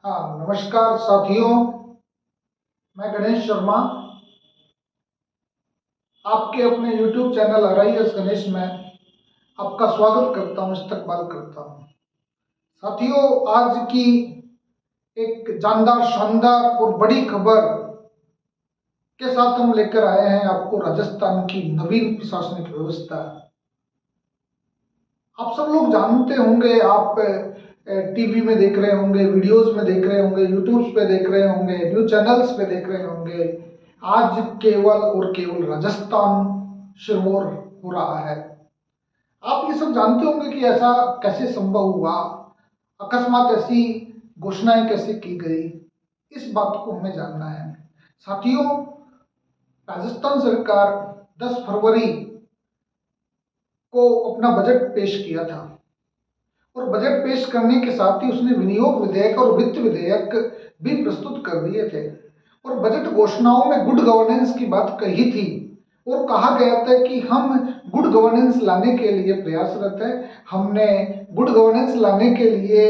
हाँ, नमस्कार साथियों। मैं गणेश शर्मा आपके अपने YouTube चैनल RIS गणेश में आपका स्वागत करता हूँ, इस्तकबाल करता हूँ। साथियों, आज की एक जानदार, शानदार और बड़ी खबर के साथ हम लेकर आए हैं आपको राजस्थान की नवीन प्रशासनिक व्यवस्था। आप सब लोग जानते होंगे, आप टीवी में देख रहे होंगे, वीडियोस में देख रहे होंगे, यूट्यूब पे देख रहे होंगे, न्यूज चैनल्स पे देख रहे होंगे। आज केवल और केवल राजस्थान सिरमौर हो रहा है। आप ये सब जानते होंगे कि ऐसा कैसे संभव हुआ, अकस्मात ऐसी घोषणाएं कैसे की गई। इस बात को हमें जानना है साथियों। राजस्थान सरकार 10 फरवरी को अपना बजट पेश किया था और बजट पेश करने के साथ ही उसने विनियोग विधेयक और वित्त विधेयक भी प्रस्तुत कर दिए थे और बजट घोषणाओं में गुड गवर्नेंस की बात कही थी और कहा गया था कि हम गुड गवर्नेंस लाने के लिए प्रयासरत है। हमने गुड गवर्नेंस लाने के लिए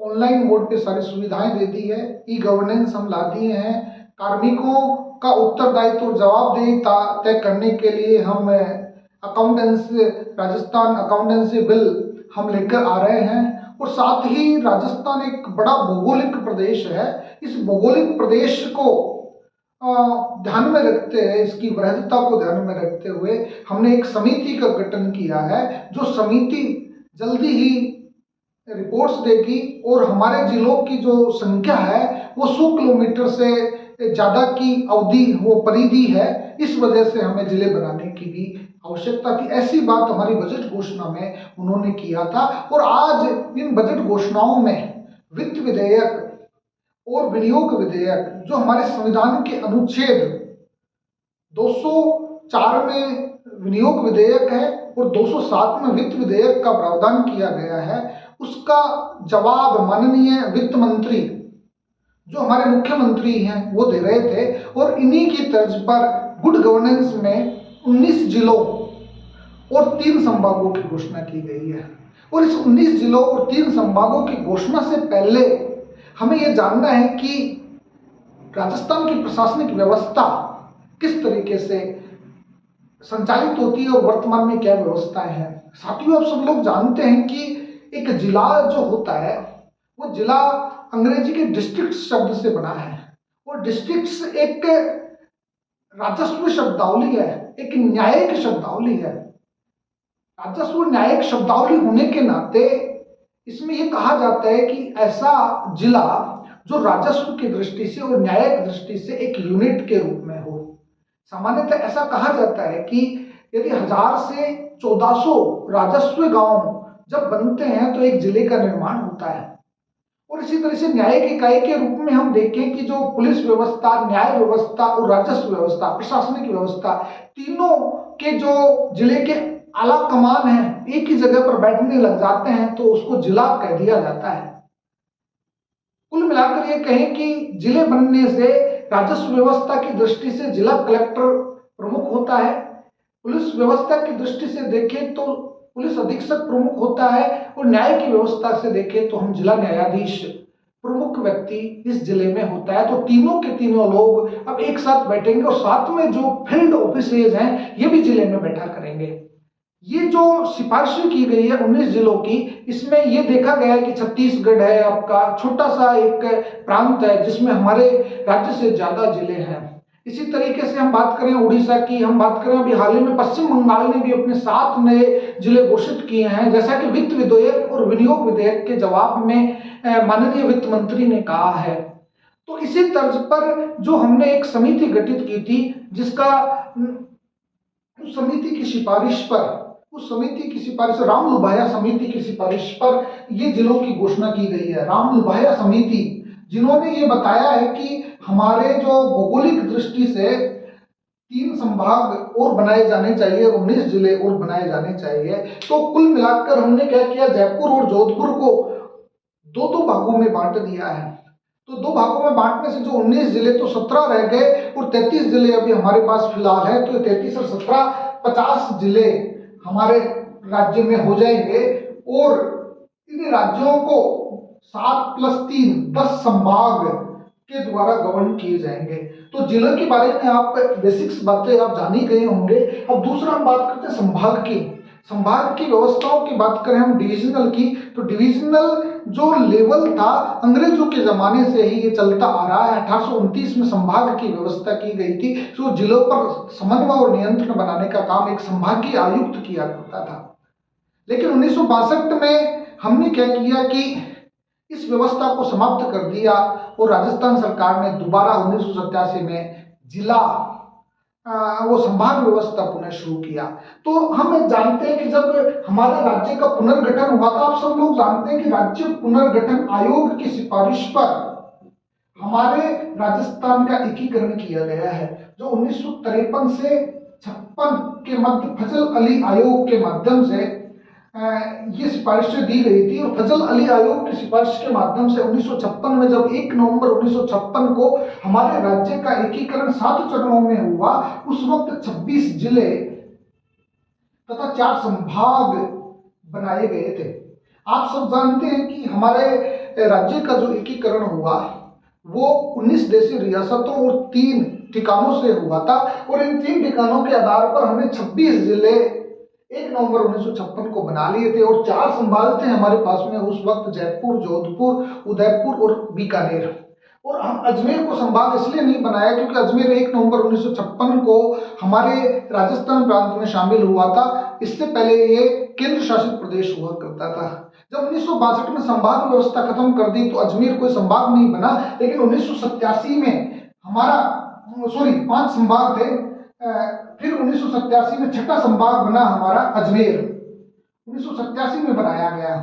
ऑनलाइन मोड पे सारी सुविधाएं दे दी है, ई गवर्नेंस हम ला दिए हैं। कार्मिकों का उत्तरदायित्व और जवाबदेही तय करने के लिए हम अकाउंटेंसी, राजस्थान अकाउंटेंसी बिल हम लेकर आ रहे हैं और साथ ही राजस्थान एक बड़ा भौगोलिक प्रदेश है। इस भौगोलिक प्रदेश को ध्यान में रखते हुए, इसकी वृहदता को ध्यान में रखते हुए हमने एक समिति का गठन किया है, जो समिति जल्दी ही रिपोर्ट्स देगी और हमारे जिलों की जो संख्या है वो 100 किलोमीटर से ज़्यादा की अवधि, वो परिधि है। इस वजह से हमें जिले बनाने की भी आवश्यकता थी। ऐसी बात हमारी बजट घोषणा में उन्होंने किया था और आज इन बजट घोषणाओं में वित्त विधेयक और विनियोग विधेयक, जो हमारे संविधान के अनुच्छेद 204 में विनियोग विधेयक है और 207 में वित्त विधेयक का प्रावधान किया गया है, उसका जवाब माननीय वित्त मंत्री, जो हमारे मुख्यमंत्री हैं, वो दे रहे थे और इन्हीं की तर्ज पर गुड गवर्नेंस में 19 जिलों और 3 संभागों की घोषणा की गई है। और इस 19 जिलों और 3 संभागों की घोषणा से पहले हमें यह जानना है कि राजस्थान की प्रशासनिक व्यवस्था किस तरीके से संचालित होती है और वर्तमान में क्या व्यवस्थाएं हैं। साथियों, आप सब लोग जानते हैं कि एक जिला जो होता है, वो जिला अंग्रेजी के डिस्ट्रिक्ट शब्द से बना है और डिस्ट्रिक्ट एक राजस्व शब्दावली है, एक न्यायिक शब्दावली है। राजस्व न्यायिक शब्दावली होने के नाते इसमें यह कहा जाता है कि ऐसा जिला जो राजस्व की दृष्टि से और न्यायिक दृष्टि से एक यूनिट के रूप में हो। सामान्यतः ऐसा कहा जाता है कि यदि 1000 से 1400 राजस्व गांव जब बनते हैं तो एक जिले का निर्माण होता है। और इसी तरह से न्यायिक इकाई के रूप में हम देखें कि जो पुलिस व्यवस्था, न्याय व्यवस्था और राजस्व व्यवस्था, प्रशासनिक व्यवस्था, तीनों के जो जिले के आला कमान है, एक ही जगह पर बैठने लग जाते हैं तो उसको जिला कह दिया जाता है। कुल मिलाकर ये कहें कि जिले बनने से राजस्व व्यवस्था की दृष्टि से जिला कलेक्टर प्रमुख होता है, पुलिस व्यवस्था की दृष्टि से देखें तो पुलिस अधीक्षक प्रमुख होता है और न्याय की व्यवस्था से देखें तो हम जिला न्यायाधीश प्रमुख व्यक्ति इस जिले में होता है। तो तीनों के तीनों लोग अब एक साथ बैठेंगे और साथ में जो फील्ड ऑफिसर्स हैं ये भी जिले में बैठा करेंगे। ये जो सिफारिशें की गई है 19 जिलों की, इसमें ये देखा गया है कि छत्तीसगढ़ है आपका छोटा सा एक प्रांत है जिसमें हमारे राज्य से ज्यादा जिले हैं। इसी तरीके से हम बात करें उड़ीसा की, हम बात करें अभी हाल ही में पश्चिम बंगाल ने भी अपने 7 नए जिले घोषित किए हैं, जैसा कि वित्त विधेयक और विनियोग विधेयक के जवाब में माननीय वित्त मंत्री ने कहा है। तो इसी तर्ज पर जो हमने एक समिति गठित की थी, जिसका उस समिति की सिफारिश पर, राम लुभाया समिति की सिफारिश पर ये जिलों की घोषणा की गई है। राम लुभाया समिति, जिन्होंने ये बताया है कि हमारे जो भौगोलिक दृष्टि से 3 संभाग और बनाए जाने चाहिए, 19 जिले और बनाए जाने चाहिए। तो कुल मिलाकर हमने क्या किया, जयपुर और जोधपुर को 2-2 भागों में बांट दिया है। तो 2 भागों में बांटने से जो 19 जिले तो 17 रह गए और 33 जिले अभी हमारे पास फिलहाल है। तो 33 और 17 50 जिले हमारे राज्य में हो जाएंगे और इन राज्यों को 7+3 10 संभाग के द्वारा गवर्न किए जाएंगे। तो जिलों के बारे में आप बेसिक्स बातें आप जान ही गए होंगे। अब दूसरा हम बात करते हैं संभाग की। संभाग की व्यवस्थाओं की बात करें हम डिविजनल की, तो डिविजनल जो लेवल था अंग्रेजों के जमाने से ही ये चलता आ रहा है। 1829 में संभाग की व्यवस्था की गई थी। तो जिलों पर समन्वय और नियंत्रण बनाने का काम एक संभागीय आयुक्त किया करता था। लेकिन 1962 में हमने क्या किया कि इस व्यवस्था को समाप्त कर दिया और राजस्थान सरकार ने दोबारा 1987 में जिला वो संभाग व्यवस्था पुनः शुरू किया। तो हम जानते हैं कि जब हमारे राज्य का पुनर्गठन हुआ था, आप सब लोग जानते हैं कि राज्य पुनर्गठन आयोग की सिफारिश पर हमारे राजस्थान का एकीकरण किया गया है, जो 1953 से 56 के मध्य फजल अली आयोग के माध्यम से ये सिफारिशें दी गई थी। और फजल अली आयोग की सिफारिश के माध्यम से 1956 में जब 1 नवंबर 1956 को हमारे राज्य का एकीकरण 7 चरणों में हुआ, उस वक्त 26 जिले तथा 4 संभाग बनाए गए थे। आप सब जानते हैं कि हमारे राज्य का जो एकीकरण हुआ वो 19 देशी रियासतों और 3 ठिकानों से हुआ था। और इन 3 ठिकानों के आधार पर हमने 26 जिले 1 नवंबर 1956 को बना लिए थे। और 4 संभाग थे हमारे पास में उस वक्त, जयपुर, जोधपुर, उदयपुर और बीकानेर। और हम अजमेर को संभाग इसलिए नहीं बनाया क्योंकि अजमेर 1 नवंबर 1956 को हमारे राजस्थान प्रांत में शामिल हुआ था। इससे पहले ये केंद्र शासित प्रदेश हुआ करता था। जब 1962 में संभाग व्यवस्था खत्म कर दी तो अजमेर कोई संभाग नहीं बना। लेकिन 1987 में हमारा 5 संभाग थे। फिर 1987 में 6ठा संभाग बना हमारा अजमेर, 1987 में बनाया गया।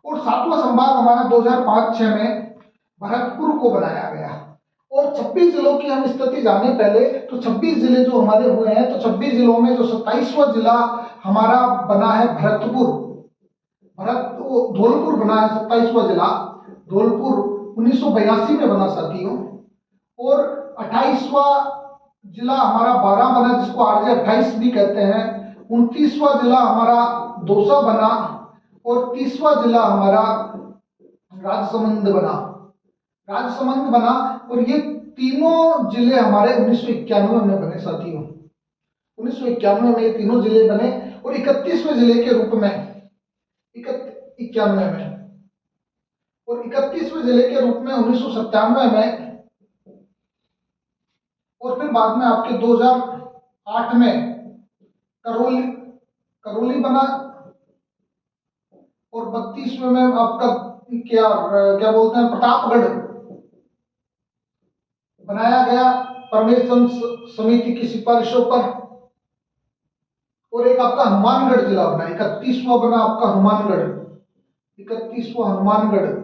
और 7वां संभाग हमारा 2005-06 में भरतपुर को बनाया गया। और 26 जिलों की हम स्थिति जाने पहले, तो 26 जिले जो हमारे हुए हैं, तो 26 जिलों में जो 27वां जिला हमारा बना है भरतपुर, धौलपुर बना है 27वां जिला। धौलपुर 1982 में बना साथियों। और 28वां जिला हमारा 12 बना, जिसको आरजे 28 भी कहते हैं। 29वां जिला हमारा दौसा बना और 30वां जिला हमारा राजसमंद बना। और ये तीनों जिले हमारे 1991 में बने साथियों। 1991 में ये तीनों जिले बने। और 31वें जिले के रूप में 91 में और 31वें जिले के रूप में 1997 में, और फिर बाद में आपके 2008 में करौली बना। और 32वें में आपका क्या बोलते हैं, प्रतापगढ़ बनाया गया परमेश्वर समिति की सिफारिशों पर। और एक आपका हनुमानगढ़ जिला बना, 31वां बना आपका हनुमानगढ़, 31वां हनुमानगढ़।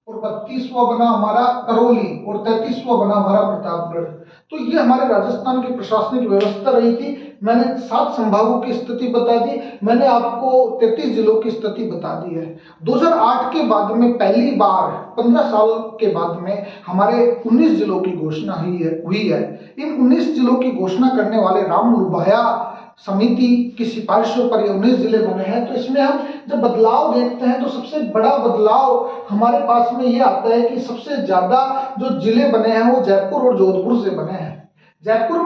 और 32वां बना हमारा करौली और 33वां बना हमारा प्रतापगढ़। तो ये हमारे राजस्थान की प्रशासनिक व्यवस्था रही थी। मैंने 7 संभागों की स्थिति बता दी, मैंने आपको 33 जिलों की स्थिति बता दी है। 2008 के बाद में पहली बार 15 साल के बाद में हमारे 19 जिलों की घोषणा हुई है। इन 19 जिलों की घोषणा करने वाले रामलुभाया समिति की सिफारिशों पर ये 19 जिले बने हैं। तो इसमें हम जब बदलाव देखते हैं तो सबसे बड़ा बदलाव हमारे पास में ये आता है कि सबसे ज्यादा जो जिले बने हैं वो जयपुर और जोधपुर से बने हैं। जयपुर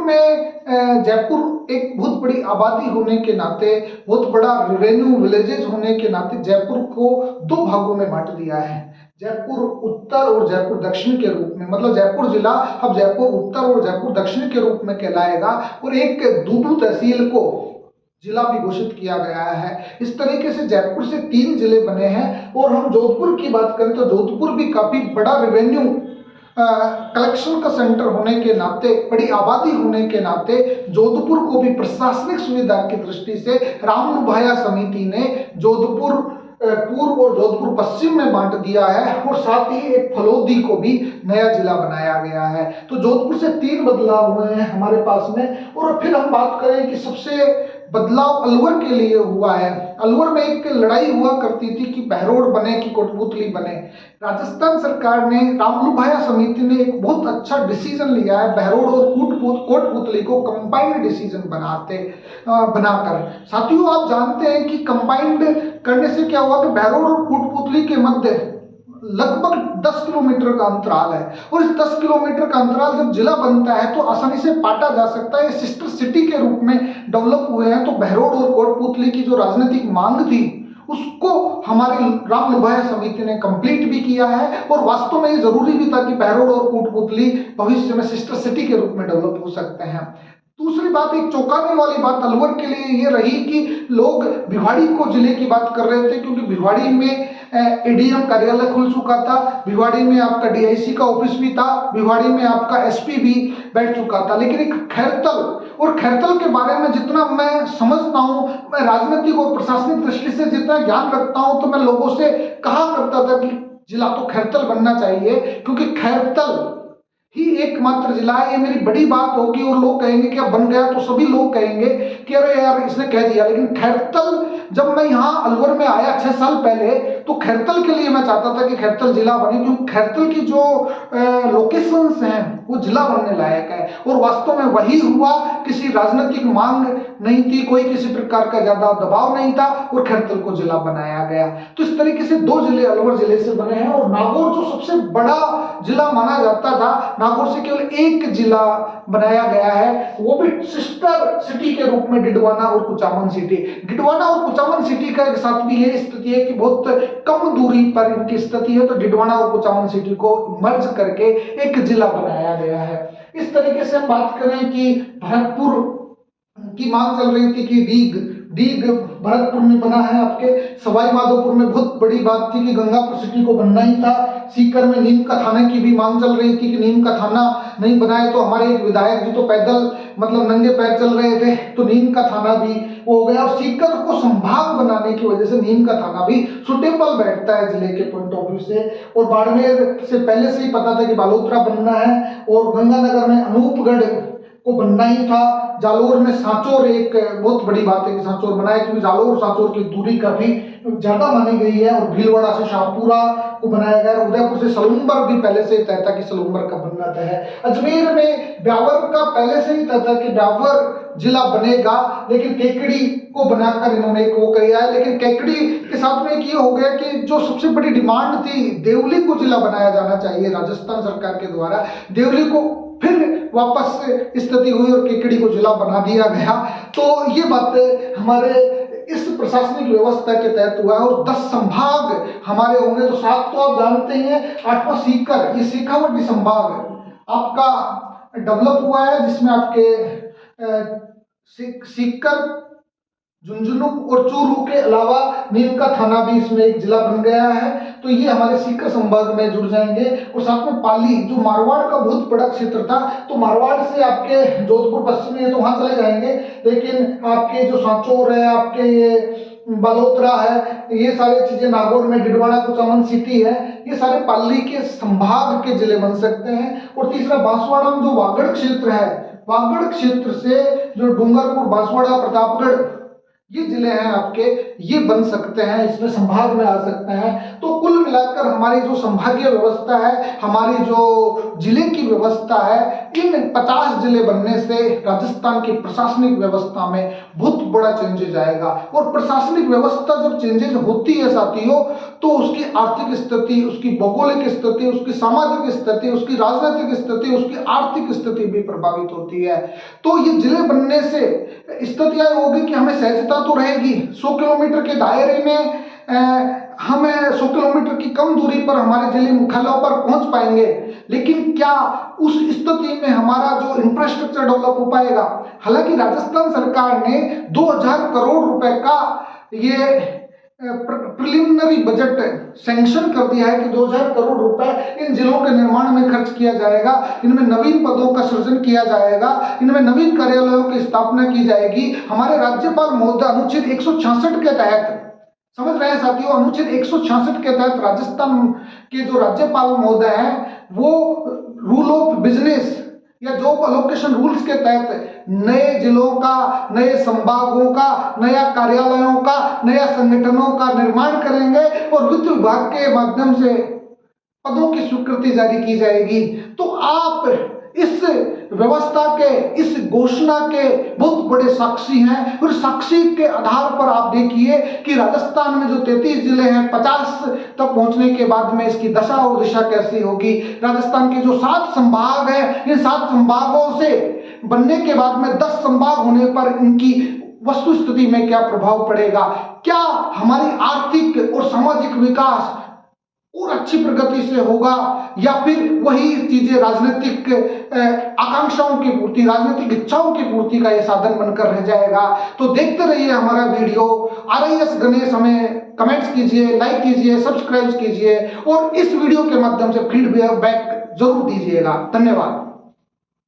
एक बहुत बड़ी आबादी होने के नाते, बहुत बड़ा रेवेन्यू विलेजेस होने के नाते जयपुर को 2 भागों में बांट दिया है, जयपुर उत्तर और जयपुर दक्षिण के रूप में। मतलब जयपुर जिला अब जयपुर उत्तर और जयपुर दक्षिण के रूप में कहलाएगा। और एक दूदू तहसील को जिला भी घोषित किया गया है। इस तरीके से जयपुर से 3 जिले बने हैं। और हम जोधपुर की बात करें तो जोधपुर भी काफी बड़ा रेवेन्यू कलेक्शन का सेंटर होने के नाते, बड़ी आबादी होने के नाते जोधपुर को भी प्रशासनिक सुविधा की दृष्टि से रामलुभाया समिति ने जोधपुर पूर्व और जोधपुर पश्चिम में बांट दिया है। और साथ ही एक फलोदी को भी नया जिला बनाया गया है। तो जोधपुर से 3 बदलाव हुए हैं हमारे पास में। और फिर हम बात करें कि सबसे बदलाव अलवर के लिए हुआ है। अलवर में एक लड़ाई हुआ करती थी कि बहरोड बने कि कोटपुतली बने। राजस्थान सरकार ने, रामलुभाया समिति ने एक बहुत अच्छा डिसीजन लिया है, बहरोड और कोटपुतली को कंबाइंड डिसीजन बनाकर। साथियों, आप जानते हैं कि कंबाइंड करने से क्या हुआ कि बहरोड और कोटपुतली के मध्य लगभग 10 किलोमीटर का अंतराल है, और इस 10 किलोमीटर का अंतराल जब जिला बनता है तो आसानी से पाटा जा सकता है। सिस्टर सिटी के रूप में डेवलप हुए हैं। तो बहरोड और कोटपुतली की जो राजनीतिक मांग थी उसको हमारी रामलुभाया समिति ने कंप्लीट भी किया है, और वास्तव में ये जरूरी भी था कि बहरोड और कोटपुतली भविष्य में सिस्टर सिटी के रूप में डेवलप हो सकते हैं। दूसरी बात, एक चौंकाने वाली बात अलवर के लिए ये रही कि लोग भिवाड़ी को जिले की बात कर रहे थे, क्योंकि भिवाड़ी में एडीएम कार्यालय खुल चुका था, भिवाड़ी में आपका डीआईसी का ऑफिस भी था, भिवाड़ी में आपका एसपी भी बैठ चुका था। लेकिन एक खैरतल, और खैरतल के बारे में जितना मैं समझता हूँ, मैं राजनीतिक और प्रशासनिक दृष्टि से जितना ज्ञान रखता हूँ, तो मैं लोगों से कहा करता था कि जिला तो खैरतल बनना चाहिए, क्योंकि खैरतल ही एकमात्र जिला है। ये मेरी बड़ी बात होगी और लोग कहेंगे कि अब बन गया, तो सभी लोग कहेंगे कि अरे यार इसने कह दिया। लेकिन खैरतल, जब मैं यहाँ अलवर में आया 6 साल पहले, तो खैरतल के लिए मैं चाहता था कि खैरतल जिला बने, क्योंकि खैरतल की जो लोकेशंस हैं वो जिला बनने लायक है। और वास्तव में वही हुआ, किसी राजनीतिक मांग नहीं थी, कोई किसी प्रकार का ज्यादा दबाव नहीं था, और खैरतल को जिला बनाया गया। तो इस तरीके से 2 जिले अलवर जिले से बने हैं। और नागौर जो सबसे बड़ा जिला माना जाता था, नागौर से केवल एक जिला बनाया गया है, वो भी सिस्टर सिटी के रूप में डिडवाना और कुचामन सिटी। डिडवाना और कुचामन सिटी का एक साथ भी ये स्थिति है कि बहुत कम दूरी पर इनकी स्थिति है, तो डिडवाना और कुचामन सिटी को मर्ज करके एक जिला बनाया गया है। इस तरीके से हम बात करें कि भरतपुर की मांग चल रही थी कि डीग भरतपुर में बना है। आपके सवाई माधोपुर में बहुत बड़ी बात थी कि गंगापुर सिटी को बनना ही था। सीकर में नीम का थाने की भी मांग चल रही थी कि नीम का थाना नहीं बनाए तो हमारे एक विधायक जी तो पैदल मतलब नंगे पैर चल रहे थे, तो नीम का थाना भी हो गया। और सीकर को संभाग बनाने की वजह से नीम का थाना भी सुटेबल बैठता है जिले के पॉइंट ऑफ व्यू से। और बाड़मेर से पहले से ही पता था कि बालोतरा बनना है, और गंगानगर में अनूपगढ़ को बनना ही था। जालोर में सांचौर एक बहुत बड़ी बात है कि सांचौर बनाया, क्योंकि जालोर और सांचौर की दूरी काफी ज्यादा मानी गई है। और भीलवाड़ा से शाहपुरा को बनाया गया। उदयपुर से सलूम्बर भी पहले से तय था कि सलूम्बर का बनना तय है। अजमेर में ब्यावर का पहले से ही तय था कि ब्यावर जिला बनेगा, लेकिन केकड़ी को बनाकर इन्होंने एक वो किया है। लेकिन केकड़ी के साथ में एक ये हो गया कि जो सबसे बड़ी डिमांड थी, देवली को जिला बनाया जाना चाहिए राजस्थान सरकार के द्वारा, देवली को फिर वापस स्थिति हुई और केकड़ी को जिला बना दिया गया। तो ये बातें हमारे इस प्रशासनिक व्यवस्था के तहत हुआ है। और 10 संभाग हमारे होंगे, तो 7 तो आप जानते हैं। 8वां सीकर, ये शेखावाटी संभाग आपका डेवलप हुआ है, जिसमें आपके सीकर, झुंझुनू और चूरू के अलावा नीम का थाना भी इसमें एक जिला बन गया है। तो ये हमारे सीकर संभाग में जुड़ जाएंगे। और साथ में पाली, जो मारवाड़ का बहुत बड़ा क्षेत्र था, तो मारवाड़ से आपके जोधपुर पश्चिमी है तो वहां चले जाएंगे। लेकिन आपके जो सांचौर है, आपके ये बालोतरा है, ये सारी चीजें, नागौर में डिडवाना कुचामन सिटी है, ये सारे पाली के संभाग के जिले बन सकते हैं। और तीसरा बांसवाड़ा में जो वागड़ क्षेत्र है, वागड़ क्षेत्र से जो डूंगरपुर, बांसवाड़ा, प्रतापगढ़, ये जिले हैं आपके, ये बन सकते हैं, इसमें संभाग में आ सकते हैं। तो कुल मिलाकर हमारी जो संभागीय व्यवस्था है, हमारी जो जिले की व्यवस्था है, इन 50 जिले बनने से राजस्थान की प्रशासनिक व्यवस्था में बहुत बड़ा चेंजेज आएगा। और प्रशासनिक व्यवस्था जब चेंजेज होती है साथियों, तो उसकी आर्थिक स्थिति, उसकी भौगोलिक स्थिति, उसकी सामाजिक स्थिति, उसकी राजनीतिक स्थिति, उसकी आर्थिक स्थिति भी प्रभावित होती है। तो ये जिले बनने से स्थितियां होगी कि हमें सहजता तो रहेगी, 100 किलोमीटर के दायरे में हमें 100 किलोमीटर की कम दूरी पर हमारे जिले मुख्यालयों पर पहुंच पाएंगे। लेकिन क्या उस स्थिति में हमारा जो इंफ्रास्ट्रक्चर डेवलप हो पाएगा? हालांकि राजस्थान सरकार ने 2000 करोड़ रुपए का ये प्रिलिमिनरी बजट सैंक्शन कर दिया है कि 2000 करोड़ रुपए इन जिलों के निर्माण में खर्च किया जाएगा, इनमें नवीन पदों का सृजन किया जाएगा, इनमें नवीन कार्यालयों की स्थापना की जाएगी। हमारे राज्यपाल महोदय अनुच्छेद 166 के तहत, समझ रहे हैं साथियों, अनुच्छेद 166 के तहत राजस्थान के जो राज्यपाल महोदय हैं, वो रूल ऑफ बिजनेस या जॉब अलोकेशन रूल्स के तहत नए जिलों का, नए संभागों का, नया कार्यालयों का, नया संगठनों का निर्माण करेंगे और वित्त विभाग के माध्यम से पदों की स्वीकृति जारी की जाएगी। तो आप इस व्यवस्था के, इस घोषणा के बहुत बड़े साक्षी हैं और साक्षी के आधार पर आप देखिए कि राजस्थान में जो 33 जिले हैं 50 तक पहुंचने के बाद में इसकी दशा और दिशा कैसी होगी। राजस्थान के जो 7 संभाग हैं, इन 7 संभागों से बनने के बाद में 10 संभाग होने पर इनकी वस्तु स्थिति में क्या प्रभाव पड़ेगा, क्या हमारी आर्थिक और सामाजिक विकास और अच्छी प्रगति से होगा, या फिर वही चीजें राजनीतिक आकांक्षाओं की पूर्ति, राजनीतिक इच्छाओं की पूर्ति का यह साधन बनकर रह जाएगा। तो देखते रहिए हमारा वीडियो। RIS गणेश हमें कमेंट्स कीजिए, लाइक कीजिए, सब्सक्राइब कीजिए और इस वीडियो के माध्यम से फीडबैक जरूर दीजिएगा। धन्यवाद।